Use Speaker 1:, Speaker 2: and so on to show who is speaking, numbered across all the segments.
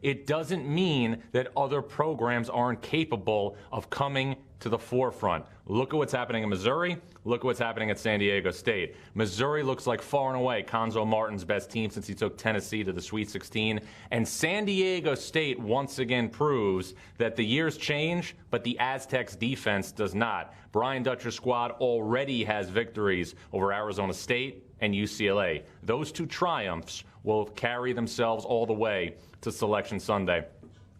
Speaker 1: it doesn't mean that other programs aren't capable of coming to the forefront. Look at what's happening in Missouri. Look at what's happening at San Diego State. Missouri looks like far and away Conzo Martin's best team since he took Tennessee to the Sweet 16. And San Diego State once again proves that the years change, but the Aztecs defense does not. Brian Dutcher's squad already has victories over Arizona State and UCLA. Those two triumphs will carry themselves all the way to Selection Sunday.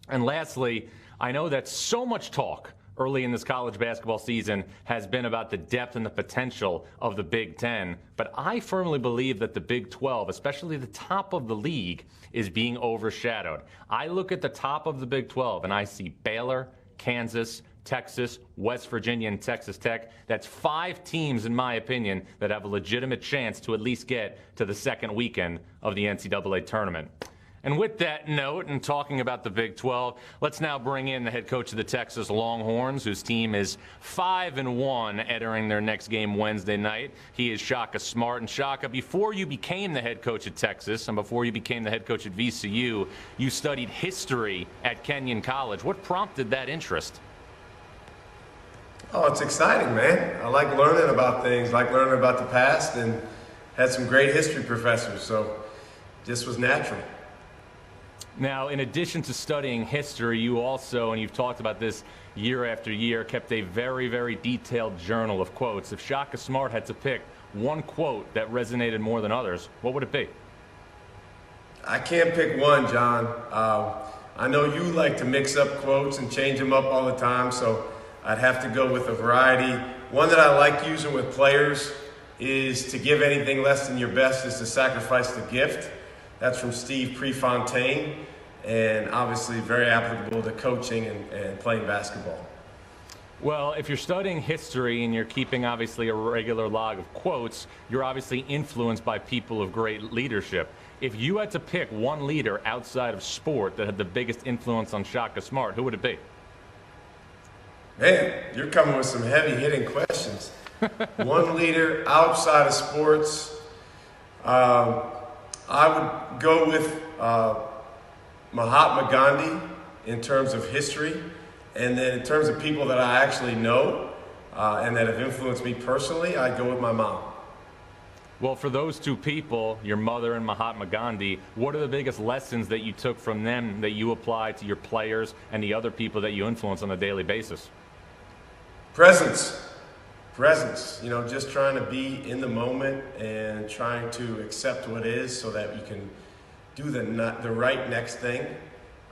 Speaker 1: And lastly, I know that so much talk early in this college basketball season has been about the depth and the potential of the Big Ten, but I firmly believe that the Big 12, especially the top of the league, is being overshadowed. I look at the top of the Big 12 and I see Baylor, Kansas, Texas, West Virginia, and Texas Tech. That's 5 teams, in my opinion, that have a legitimate chance to at least get to the second weekend of the NCAA tournament. And with that note, and talking about the Big 12, let's now bring in the head coach of the Texas Longhorns, whose team is 5-1 entering their next game Wednesday night. He is Shaka Smart. And Shaka, before you became the head coach at Texas and before you became the head coach at VCU, you studied history at Kenyon College. What prompted that interest?
Speaker 2: Oh, it's exciting, man. I like learning about things, like learning about the past, and had some great history professors, so this was natural.
Speaker 1: Now, in addition to studying history, you also, and you've talked about this year after year, kept a very, very detailed journal of quotes. If Shaka Smart had to pick one quote that resonated more than others, what would it be?
Speaker 2: I can't pick one, John. I know you like to mix up quotes and change them up all the time, so I'd have to go with a variety. One that I like using with players is to give anything less than your best is to sacrifice the gift. That's from Steve Prefontaine, and obviously very applicable to coaching and playing basketball.
Speaker 1: Well, if you're studying history and you're keeping obviously a regular log of quotes, you're obviously influenced by people of great leadership. If you had to pick one leader outside of sport that had the biggest influence on Shaka Smart, who would it be?
Speaker 2: Man, you're coming with some heavy-hitting questions. One leader outside of sports, I would go with Mahatma Gandhi in terms of history, and then in terms of people that I actually know and that have influenced me personally, I'd go with my mom.
Speaker 1: Well, for those two people, your mother and Mahatma Gandhi, what are the biggest lessons that you took from them that you apply to your players and the other people that you influence on a daily basis?
Speaker 2: Presence. You know, just trying to be in the moment and trying to accept what is so that you can do the right next thing.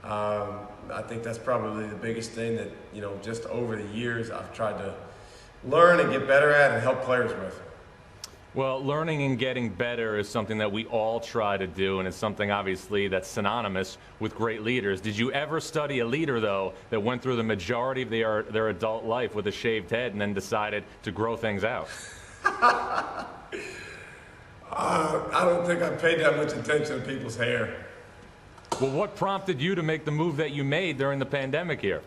Speaker 2: I think that's probably the biggest thing that, you know, just over the years I've tried to learn and get better at and help players with.
Speaker 1: Well, learning and getting better is something that we all try to do, and it's something obviously that's synonymous with great leaders. Did you ever study a leader, though, that went through the majority of their adult life with a shaved head and then decided to grow things out?
Speaker 2: I don't think I paid that much attention to people's hair.
Speaker 1: Well, what prompted you to make the move that you made during the pandemic here?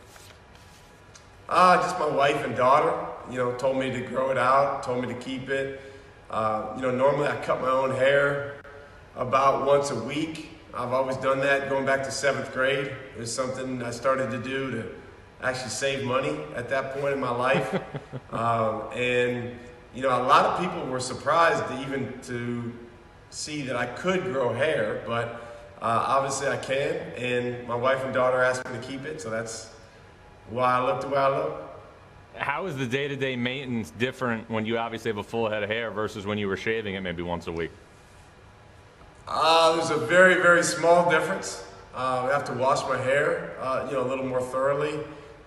Speaker 2: Just my wife and daughter, you know, told me to grow it out, told me to keep it. You know, normally I cut my own hair about once a week. I've always done that going back to 7th grade. It was something I started to do to actually save money at that point in my life. And, you know, a lot of people were surprised to see that I could grow hair, but obviously I can. And my wife and daughter asked me to keep it, so that's why I look the way I look.
Speaker 1: How is the day-to-day maintenance different when you obviously have a full head of hair versus when you were shaving it maybe once a week?
Speaker 2: There's a very, very small difference. I have to wash my hair, you know, a little more thoroughly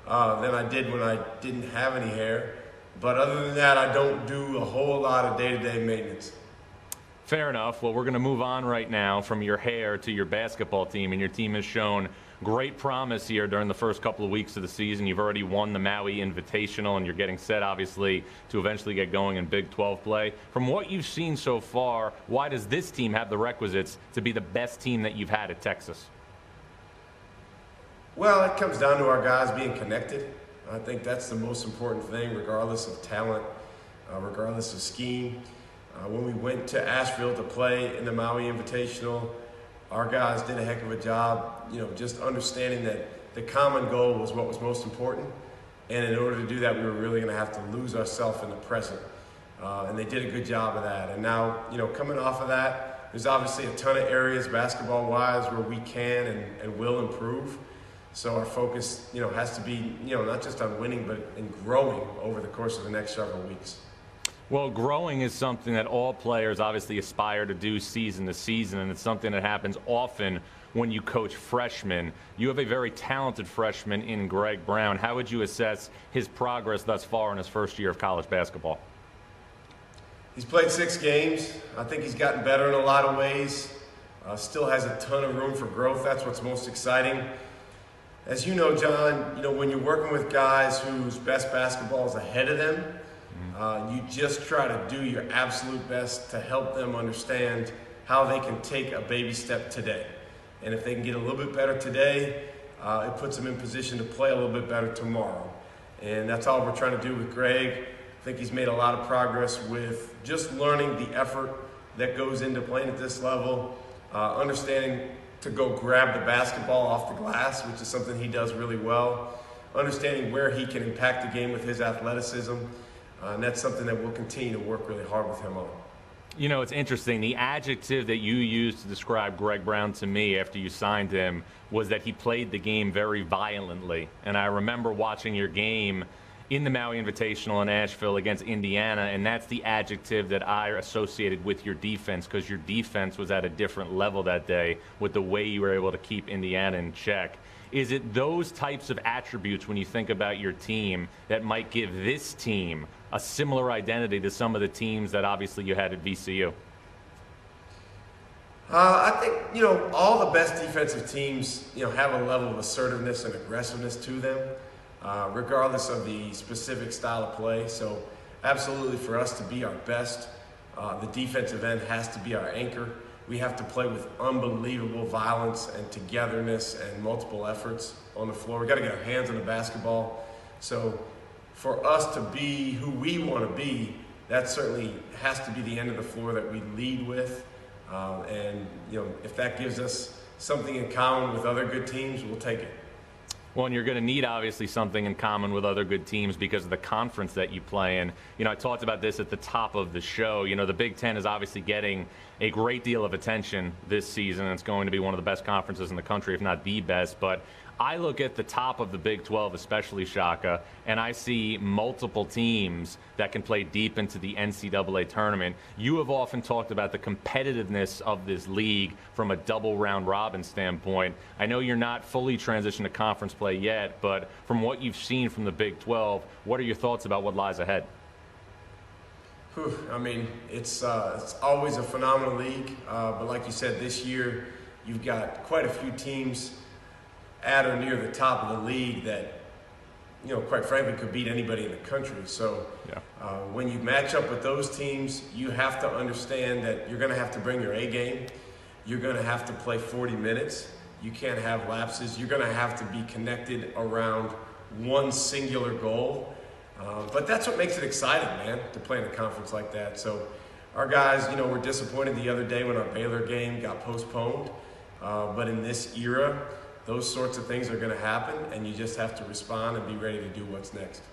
Speaker 2: than I did when I didn't have any hair. But other than that, I don't do a whole lot of day-to-day maintenance.
Speaker 1: Fair enough. Well, we're going to move on right now from your hair to your basketball team, and your team has shown great promise here during the first couple of weeks of the season. You've already won the Maui Invitational, and you're getting set, obviously, to eventually get going in Big 12 play. From what you've seen so far, why does this team have the requisites to be the best team that you've had at Texas?
Speaker 2: Well, it comes down to our guys being connected. I think that's the most important thing, regardless of talent, regardless of scheme. When we went to Asheville to play in the Maui Invitational, our guys did a heck of a job, just understanding that the common goal was what was most important. And in order to do that, we were really going to have to lose ourselves in the present. And they did a good job of that. And now, coming off of that, there's obviously a ton of areas basketball-wise where we can and will improve. So our focus, has to be, not just on winning, but in growing over the course of the next several weeks.
Speaker 1: Well, growing is something that all players obviously aspire to do season to season, and it's something that happens often when you coach freshmen. You have a very talented freshman in Greg Brown. How would you assess his progress thus far in his first year of college basketball?
Speaker 2: He's played 6 games. I think he's gotten better in a lot of ways. Still has a ton of room for growth. That's what's most exciting. As you know, John, when you're working with guys whose best basketball is ahead of them, you just try to do your absolute best to help them understand how they can take a baby step today. And if they can get a little bit better today, it puts them in position to play a little bit better tomorrow. And that's all we're trying to do with Greg. I think he's made a lot of progress with just learning the effort that goes into playing at this level, understanding to go grab the basketball off the glass, which is something he does really well, understanding where he can impact the game with his athleticism, and that's something that we'll continue to work really hard with him on.
Speaker 1: It's interesting. The adjective that you used to describe Greg Brown to me after you signed him was that he played the game very violently. And I remember watching your game in the Maui Invitational in Asheville against Indiana, and that's the adjective that I associated with your defense, because your defense was at a different level that day with the way you were able to keep Indiana in check. Is it those types of attributes when you think about your team that might give this team a similar identity to some of the teams that obviously you had at VCU?
Speaker 2: I think, all the best defensive teams, have a level of assertiveness and aggressiveness to them, regardless of the specific style of play. So absolutely, for us to be our best, the defensive end has to be our anchor. We have to play with unbelievable violence and togetherness and multiple efforts on the floor. We've got to get our hands on the basketball. So for us to be who we want to be, that certainly has to be the end of the floor that we lead with. And if that gives us something in common with other good teams, we'll take it.
Speaker 1: Well, and you're going to need, obviously, something in common with other good teams because of the conference that you play in. I talked about this at the top of the show. The Big Ten is obviously getting a great deal of attention this season. It's going to be one of the best conferences in the country, if not the best. But I look at the top of the Big 12, especially Shaka, and I see multiple teams that can play deep into the NCAA tournament. You have often talked about the competitiveness of this league from a double round robin standpoint. I know you're not fully transitioned to conference play yet, but from what you've seen from the Big 12, what are your thoughts about what lies ahead?
Speaker 2: It's always a phenomenal league, but like you said, this year you've got quite a few teams at or near the top of the league that, quite frankly, could beat anybody in the country. So when you match up with those teams, you have to understand that you're going to have to bring your A game. You're going to have to play 40 minutes. You can't have lapses. You're going to have to be connected around one singular goal. But that's what makes it exciting, man, to play in a conference like that. So our guys, were disappointed the other day when our Baylor game got postponed. But in this era, those sorts of things are going to happen, and you just have to respond and be ready to do what's next.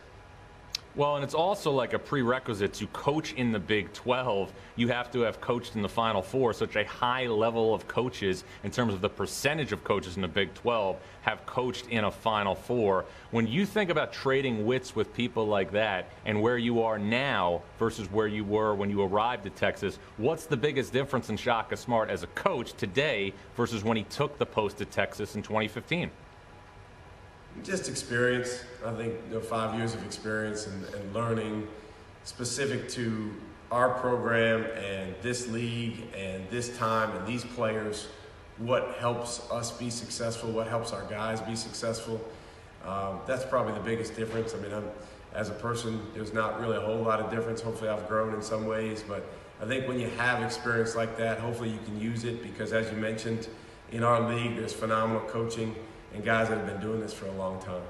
Speaker 1: Well, and it's also like a prerequisite to coach in the Big 12. You have to have coached in the Final Four. Such a high level of coaches in terms of the percentage of coaches in the Big 12 have coached in a Final Four. When you think about trading wits with people like that and where you are now versus where you were when you arrived at Texas, what's the biggest difference in Shaka Smart as a coach today versus when he took the post at Texas in 2015?
Speaker 2: Just experience. I think 5 years of experience and learning specific to our program and this league and this time and these players, what helps us be successful, what helps our guys be successful. That's probably the biggest difference. As a person, there's not really a whole lot of difference. Hopefully I've grown in some ways, but I think when you have experience like that, hopefully you can use it because, as you mentioned, in our league, there's phenomenal coaching and guys that have been doing this for a long time.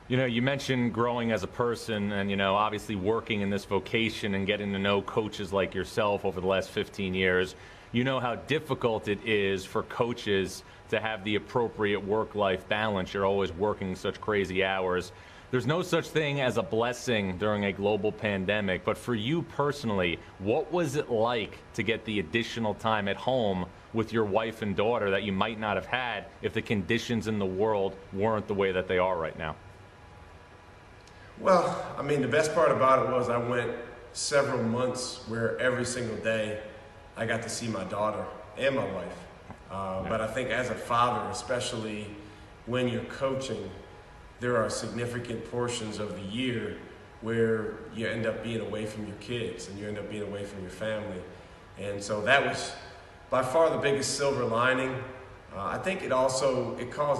Speaker 1: You mentioned growing as a person and, obviously working in this vocation and getting to know coaches like yourself over the last 15 years. You know how difficult it is for coaches to have the appropriate work-life balance. You're always working such crazy hours. There's no such thing as a blessing during a global pandemic, but for you personally, what was it like to get the additional time at home with your wife and daughter that you might not have had if the conditions in the world weren't the way that they are right now?
Speaker 2: Well, I mean, the best part about it was I went several months where every single day I got to see my daughter and my wife. But I think as a father, especially when you're coaching, there are significant portions of the year where you end up being away from your kids and you end up being away from your family. And so that was by far the biggest silver lining. I think it caused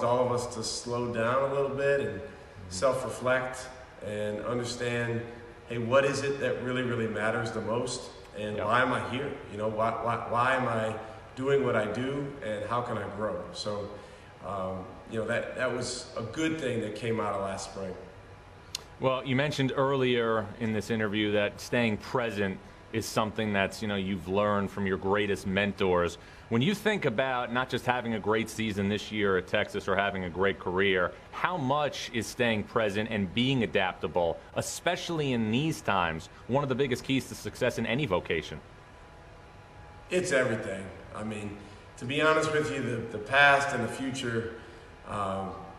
Speaker 2: all of us to slow down a little bit and self-reflect and understand, hey, what is it that really, really matters the most? And why am I here? You know, why am I doing what I do, and how can I grow? So, you know, that was a good thing that came out of last spring.
Speaker 1: Well, you mentioned earlier in this interview that staying present is something that's, you know, you've learned from your greatest mentors. When you think about not just having a great season this year at Texas or having a great career, how much is staying present and being adaptable, especially in these times, one of the biggest keys to success in any vocation?
Speaker 2: It's everything. I mean, to be honest with you, the past and the future,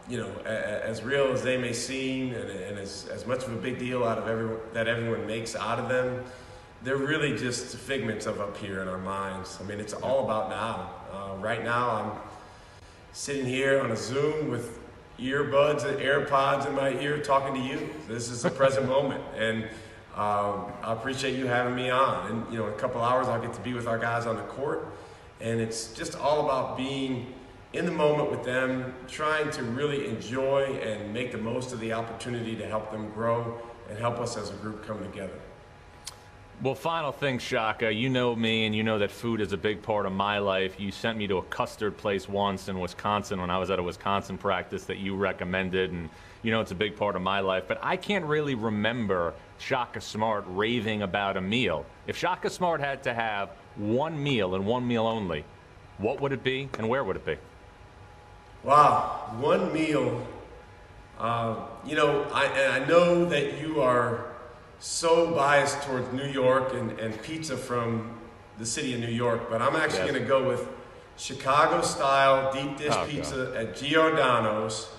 Speaker 2: you know, as real as they may seem and as much of a big deal out of that everyone makes out of them, they're really just figments of up here in our minds. I mean, it's all about now. Right now, I'm sitting here on a Zoom with earbuds and AirPods in my ear talking to you. This is the present moment. And I appreciate you having me on. And, you know, in a couple hours, I'll get to be with our guys on the court. And it's just all about being in the moment with them, trying to really enjoy and make the most of the opportunity to help them grow and help us as a group come together.
Speaker 1: Well, final thing, Shaka, you know me and you know that food is a big part of my life. You sent me to a custard place once in Wisconsin when I was at a Wisconsin practice that you recommended, and you know it's a big part of my life. But I can't really remember Shaka Smart raving about a meal. If Shaka Smart had to have one meal and one meal only, what would it be and where would it be?
Speaker 2: Wow, one meal. You know, I know that you are so biased towards New York and pizza from the city of New York, but I'm actually going to go with Chicago-style deep dish pizza at Giordano's,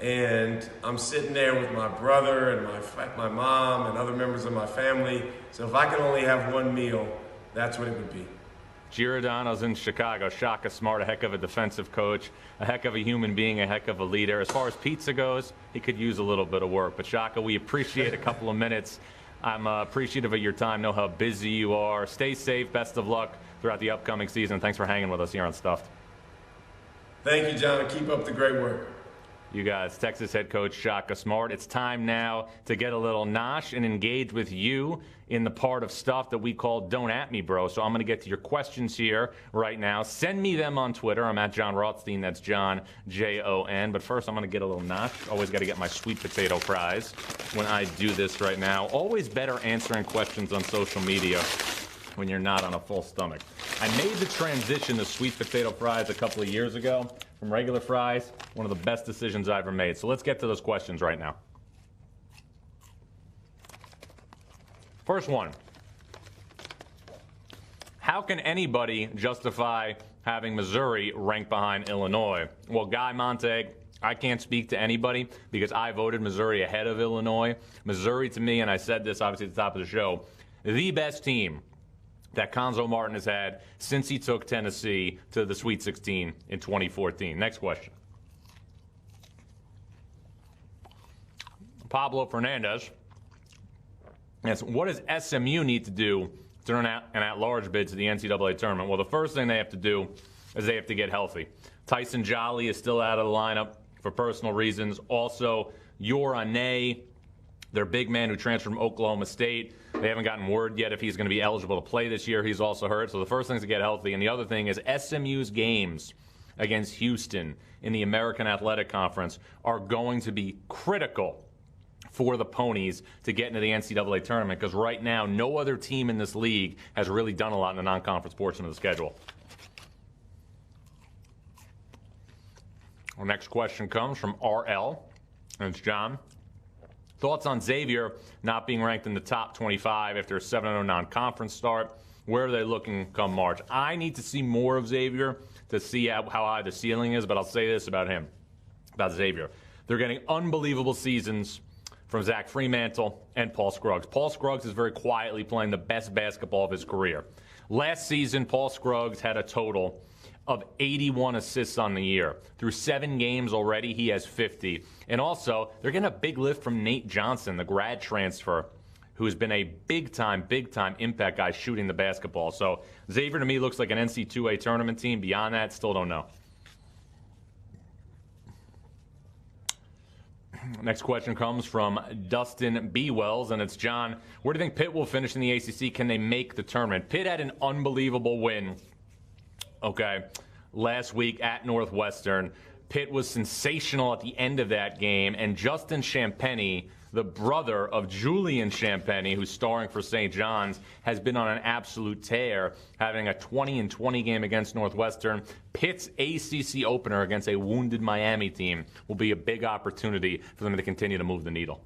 Speaker 2: and I'm sitting there with my brother and my mom and other members of my family. So if I can only have one meal, that's what it would be.
Speaker 1: Giordano's in Chicago. Shaka Smart, a heck of a defensive coach, a heck of a human being, a heck of a leader. As far as pizza goes, he could use a little bit of work. But Shaka, we appreciate a couple of minutes. I'm appreciative of your time, know how busy you are. Stay safe, best of luck throughout the upcoming season. Thanks for hanging with us here on Stuffed.
Speaker 2: Thank you, John. Keep up the great work.
Speaker 1: You guys, Texas head coach Shaka Smart. It's time now to get a little nosh and engage with you in the part of stuff that we call Don't At Me, Bro. So I'm going to get to your questions here right now. Send me them on Twitter. I'm at Jon Rothstein. That's John, Jon. But first, I'm going to get a little nosh. Always got to get my sweet potato fries when I do this right now. Always better answering questions on social media when you're not on a full stomach. I made the transition to sweet potato fries a couple of years ago from regular fries. One of the best decisions I ever made. So let's get to those questions right now. First one. How can anybody justify having Missouri ranked behind Illinois? Well, Guy Montag, I can't speak to anybody because I voted Missouri ahead of Illinois. Missouri, to me, and I said this obviously at the top of the show, the best team that Conzo Martin has had since he took Tennessee to the Sweet 16 in 2014. Next question. Pablo Fernandez asks, what does SMU need to do to earn an at-large bid to the NCAA tournament? Well, the first thing they have to do is they have to get healthy. Tyson Jolly is still out of the lineup for personal reasons. Also, Yorane, their big man who transferred from Oklahoma State, they haven't gotten word yet if he's going to be eligible to play this year. He's also hurt. So the first thing is to get healthy. And the other thing is SMU's games against Houston in the American Athletic Conference are going to be critical for the Ponies to get into the NCAA tournament, because right now no other team in this league has really done a lot in the non-conference portion of the schedule. Our next question comes from RL, and it's John. Thoughts on Xavier not being ranked in the top 25 after a 7-0 non-conference start? Where are they looking come March? I need to see more of Xavier to see how high the ceiling is, but I'll say this about him, about Xavier. They're getting unbelievable seasons from Zach Fremantle and Paul Scruggs. Paul Scruggs is very quietly playing the best basketball of his career. Last season, Paul Scruggs had a total of 81 assists on the year. Through 7 games already, he has 50. And also, they're getting a big lift from Nate Johnson, the grad transfer, who has been a big-time impact guy shooting the basketball. So Xavier, to me, looks like an NC2A tournament team. Beyond that, still don't know. Next question comes from Dustin B. Wells, and it's John. Where do you think Pitt will finish in the ACC? Can they make the tournament? Pitt had an unbelievable win, last week at Northwestern. Pitt was sensational at the end of that game, and Justin Champagnie, the brother of Julian Champagnie, who's starring for St. John's, has been on an absolute tear, having a 20-20 game against Northwestern. Pitt's ACC opener against a wounded Miami team will be a big opportunity for them to continue to move the needle.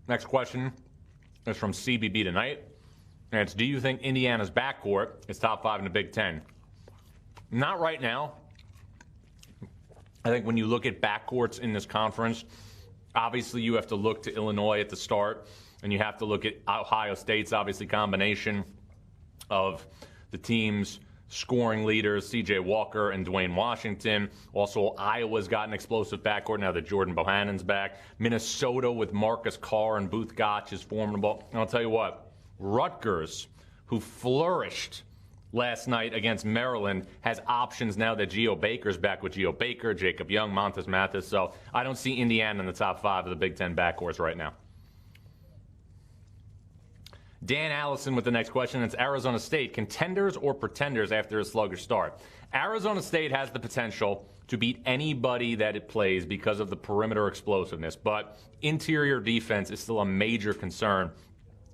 Speaker 1: Next question is from CBB Tonight, and it's, do you think Indiana's backcourt is top 5 in the Big Ten? Not right now. I think when you look at backcourts in this conference, obviously you have to look to Illinois at the start, and you have to look at Ohio State's obviously combination of the team's scoring leaders, C.J. Walker and Dwayne Washington. Also, Iowa's got an explosive backcourt now that Jordan Bohannon's back. Minnesota with Marcus Carr and Booth Gotch is formidable. And I'll tell you what, Rutgers, who flourished last night against Maryland, has options now that Geo Baker's back with Geo Baker, Jacob Young, Montes Mathis. So I don't see Indiana in the top 5 of the Big Ten backcourts right now. Dan Allison with the next question. It's Arizona State, contenders or pretenders after a sluggish start? Arizona State has the potential to beat anybody that it plays because of the perimeter explosiveness, but interior defense is still a major concern.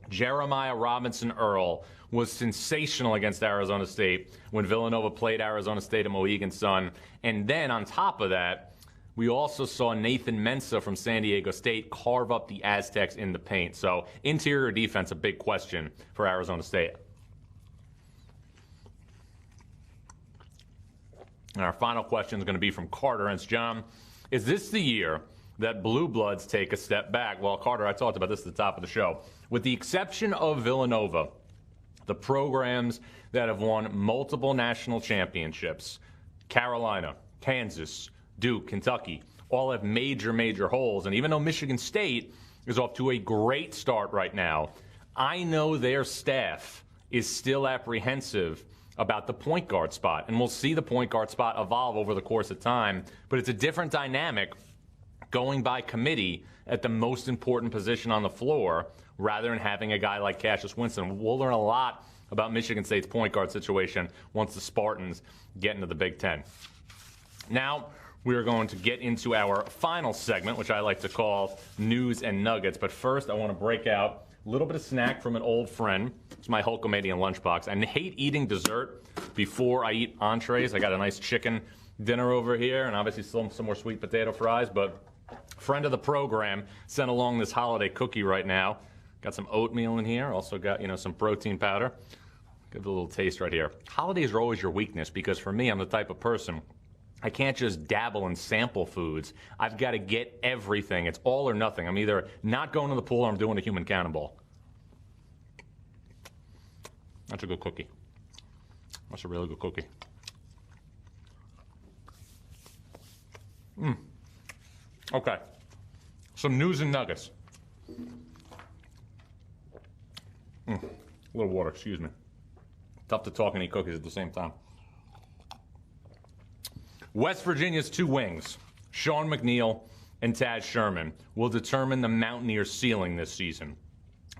Speaker 1: Jeremiah Robinson Earl was sensational against Arizona State when Villanova played Arizona State at Mohegan Sun. And then on top of that, we also saw Nathan Mensah from San Diego State carve up the Aztecs in the paint. So interior defense, a big question for Arizona State. And our final question is going to be from Carter, and it's John. Is this the year that Blue Bloods take a step back? Well, Carter, I talked about this at the top of the show. With the exception of Villanova, the programs that have won multiple national championships, Carolina, Kansas, Duke, Kentucky, all have major holes. And even though Michigan State is off to a great start right now, I know their staff is still apprehensive about the point guard spot. And we'll see the point guard spot evolve over the course of time. But it's a different dynamic going by committee at the most important position on the floor rather than having a guy like Cassius Winston. We'll learn a lot about Michigan State's point guard situation once the Spartans get into the Big Ten. Now, we are going to get into our final segment, which I like to call News and Nuggets. But first, I want to break out a little bit of snack from an old friend. It's my Hulkamanian lunchbox. I hate eating dessert before I eat entrees. I got a nice chicken dinner over here and obviously some more sweet potato fries. But friend of the program sent along this holiday cookie right now. Got some oatmeal in here. Also got, some protein powder. Give it a little taste right here. Holidays are always your weakness because for me, I'm the type of person, I can't just dabble and sample foods. I've got to get everything. It's all or nothing. I'm either not going to the pool or I'm doing a human cannonball. That's a good cookie. That's a really good cookie. Okay. Some news and nuggets. A little water, excuse me. Tough to talk and eat cookies at the same time. West Virginia's 2 wings, Sean McNeil and Taz Sherman, will determine the Mountaineers' ceiling this season.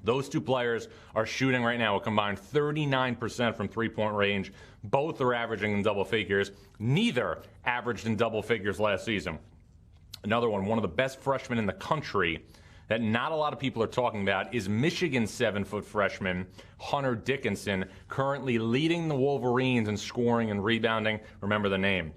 Speaker 1: Those two players are shooting right now a combined 39% from three-point range. Both are averaging in double figures. Neither averaged in double figures last season. Another one of the best freshmen in the country that not a lot of people are talking about is Michigan's 7-foot freshman, Hunter Dickinson, currently leading the Wolverines in scoring and rebounding. Remember the name.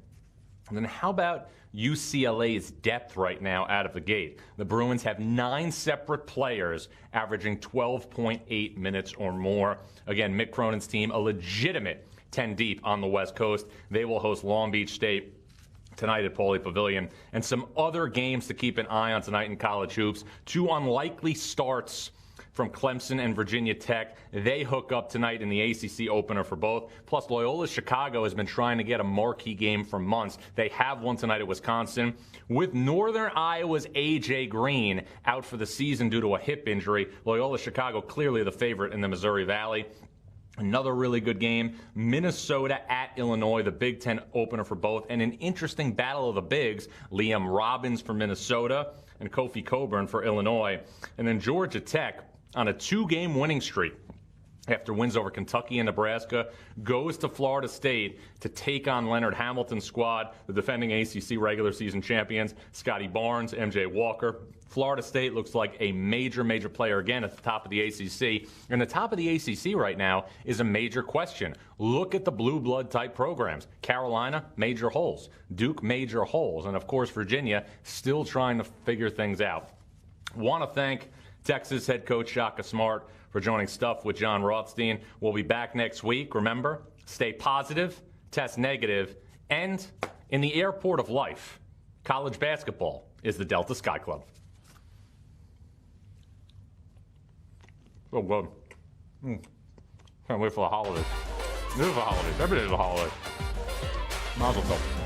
Speaker 1: And then how about UCLA's depth right now out of the gate? The Bruins have 9 separate players averaging 12.8 minutes or more. Again, Mick Cronin's team, a legitimate 10 deep on the West Coast. They will host Long Beach State tonight at Pauley Pavilion. And some other games to keep an eye on tonight in college hoops. 2 unlikely starts from Clemson and Virginia Tech. They hook up tonight in the ACC opener for both. Plus, Loyola Chicago has been trying to get a marquee game for months. They have one tonight at Wisconsin. With Northern Iowa's A.J. Green out for the season due to a hip injury, Loyola Chicago clearly the favorite in the Missouri Valley. Another really good game, Minnesota at Illinois, the Big Ten opener for both. And an interesting battle of the bigs, Liam Robbins for Minnesota and Kofi Coburn for Illinois. And then Georgia Tech on a 2-game winning streak after wins over Kentucky and Nebraska, goes to Florida State to take on Leonard Hamilton's squad, the defending ACC regular season champions, Scotty Barnes, MJ Walker. Florida State looks like a major player again at the top of the ACC. And the top of the ACC right now is a major question. Look at the blue blood type programs. Carolina, major holes. Duke, major holes. And of course, Virginia still trying to figure things out. Want to thank Texas head coach Shaka Smart for joining Stuff with Jon Rothstein. We'll be back next week. Remember, stay positive, test negative, and in the airport of life, college basketball is the Delta Sky Club. Oh, good. Can't wait for the holidays. This is the holidays. Every day is a holiday. Mazel tov.